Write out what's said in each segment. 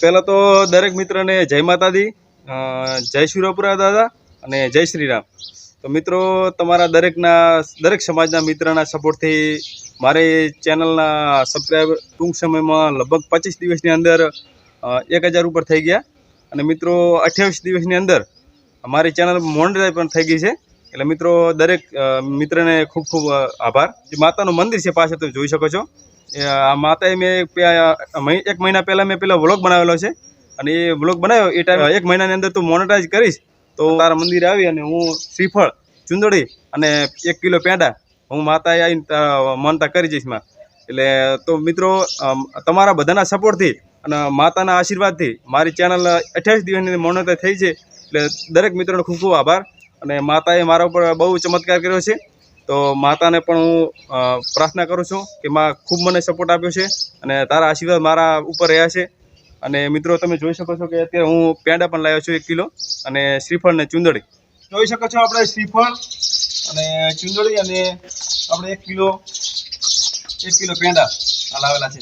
પહેલાં તો દરેક મિત્રને જય માતાજી, જય શિવરાપુરા દાદા અને જય શ્રી રામ. તો મિત્રો, તમારા દરેક સમાજના મિત્રના સપોર્ટથી મારી ચેનલના સબસ્ક્રાઈબર ટૂંક સમયમાં લગભગ 25 દિવસની અંદર 1000 ઉપર થઈ ગયા. અને મિત્રો 28 દિવસની અંદર મારી ચેનલ મોનેટાઈઝ પણ થઈ ગઈ છે. એટલે મિત્રો, દરેક મિત્રને ખૂબ ખૂબ આભાર. જે માતાનું મંદિર છે પાસે તમે જોઈ શકો છો. આ માતાએ મેં 1 મહિના પહેલાં મેં વ્લોગ બનાવેલો છે. અને એ વ્લોગ બનાવ્યો એ ટાઈમ 1 મહિનાની અંદર તું મોનેટાઈઝ કરીશ તો તારા મંદિરે આવી અને હું શ્રીફળ, ચુંદડી અને 1 કિલો પેંડા હું માતાએ આવીને માનતા કરી જઈશ માં. એટલે તો મિત્રો, તમારા બધાના સપોર્ટથી અને માતાના આશીર્વાદથી મારી ચેનલ 28 દિવસની મોનેટાઈઝ થઈ છે. એટલે દરેક મિત્રોનો ખૂબ ખૂબ આભાર. અને માતાએ મારા ઉપર બહુ ચમત્કાર કર્યો છે. તો માતાને પણ હું પ્રાર્થના કરું છું કે માં ખૂબ મને સપોર્ટ આપ્યો છે અને તારા આશીર્વાદ મારા ઉપર રહ્યા છે. અને મિત્રો, તમે જોઈ શકો છો કે અત્યારે હું પેંડા પણ લાવ્યો છું 1 કિલો અને શ્રીફળ ને ચુંદડી જોઈ શકો છો. આપણે શ્રીફળ અને ચુંદડી અને આપણે 1 કિલો પેંડા આ લાવેલા છે.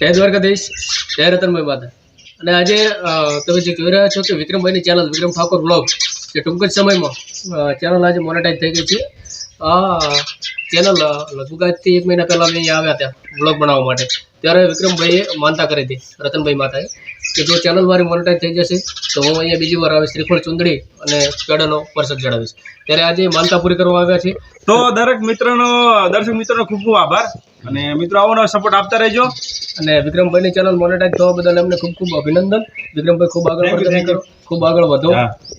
જય દ્વારકાધીશ, જય રતનભાઈ માતા. અને આજે તમે જે કહી રહ્યા છો કે વિક્રમભાઈની ચેનલ વિક્રમ ઠાકોર બ્લોગ જે ટૂંક જ સમયમાં ચેનલ આજે મોનેટાઈઝ થઈ ગઈ છે. આ ચેનલ લગભગ આજથી 1 મહિના પહેલાં અમે અહીંયા આવ્યા ત્યાં બ્લોગ બનાવવા માટે. ત્યારે વિક્રમભાઈએ માનતા કરી હતી, રતનભાઈ માતાએ, કે જો ચેનલ મારી મોનેટાઈઝ થઈ જશે તો હું અહીંયા બીજી વાર આવે શ્રીફળ, ચુંદડી અને પેડાનો પરસક ચડાવીશ. ત્યારે આજે માનતા પૂરી કરવા આવ્યા છે. તો દર્શક મિત્રોનો ખૂબ ખૂબ આભાર. અને મિત્રો, આવો સપોર્ટ આપતા રહેજો. અને વિક્રમભાઈની ચેનલ મોનેટાઈઝ થવા બદલ એમને ખૂબ ખૂબ અભિનંદન. વિક્રમભાઈ ખૂબ આગળ વધો, ખૂબ આગળ વધો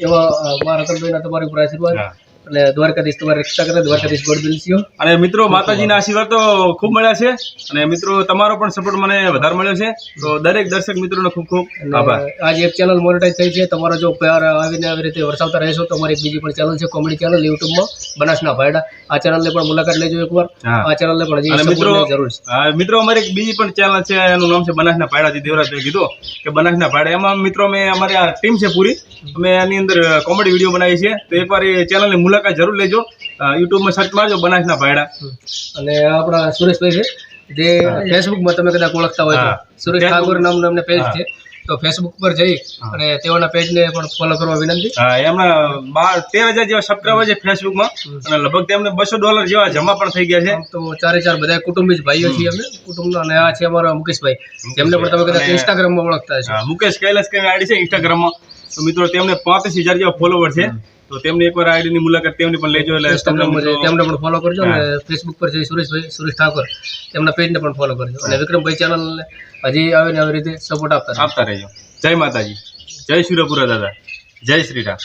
એવા મારા રતનભાઈના તમારી ઉપર આશીર્વાદ. અને દ્વારકાધીશ તમારી રક્ષા કરે, દ્વારકાધીશ ગોડ બ્લેસ યુ. અને મિત્રો, માતાજીના આશીર્વાદ તો ખૂબ મળ્યા છે. અને મિત્રો, તમારો પણ સપોર્ટ મને વધારે મળ્યો છે. તો દરેક દર્શક મિત્રોનો ખૂબ ખૂબ આભાર. આજે એક ચેનલ મોનેટાઈઝ થઈ છે. તમારો જો પ્યાર આવીને આવી રીતે વરસાવતા રહેશો તો અમારી એક બીજી પણ ચેનલ છે, કોમેડી ચેનલ યુટ્યુબમાં, બનાસના ભાયડા. આ ચેનલને પણ મુલાકાત લેજો એકવાર. આ ચેનલને પણ હજી જરૂર છે. મિત્રો, અમારી એક બીજી પણ ચેનલ છે, એનું નામ છે બનાસના ભાયડા. જે દેવરાજભાઈ કીધું કે બનાસના ભાયડા, એમાં મિત્રો અમે અમારી આ ટીમ છે પૂરી, અમે એની અંદર કોમેડી વિડીયો બનાવીએ છીએ. તો એકવાર એ ચેનલની મુલાકાત જરૂર લેજો. યુટ્યુબમાં સર્ચ મારજો બનાસના ભાયડા. અને આપણા સુરેશભાઈ છે, જે ફેસબુકમાં તમે કદાચ ઓળખતા હોય તો સુરેશ ઠાકોર નામનું એમને પેજ છે. તો ફેસબુક પર જઈ અને તેઓના પેજને પણ ફોલો કરવા વિનંતી. એમના 13,000 જેવા સબસ્ક્રાઈબર છે ફેસબુકમાં. અને લગભગ તેમને $200 જેવા જમા પણ થઈ ગયા છે. તો 4 બધા કુટુંબી ભાઈઓ છીએ અમે કુટુંબના. અને આ છે અમારા મુકેશભાઈ, જેમને પણ તમે કદાચ ઇન્સ્ટાગ્રામમાં ઓળખતા હશો. મુકેશ કૈલાસ કરીને આઈડી છે ઇન્સ્ટાગ્રામમાં. તો મિત્રો, તેમને 35,000 જેવા ફોલોવર છે. તો તેમની એકવાર આઈડીની મુલાકાત તેમની પણ લેજો. એટલે ઇન્સ્ટાગ્રામમાં તેમને પણ ફોલો કરજો. અને ફેસબુક પર જઈ સુરેશ ઠાકોર તેમના પેજને પણ ફોલો કરજો. અને વિક્રમભાઈ ચેનલને હજી આવીને આવી રીતે સપોર્ટ આપતા રહેજો. જય માતાજી, જય શિવરાપુરા દાદા, જય શ્રી રામ.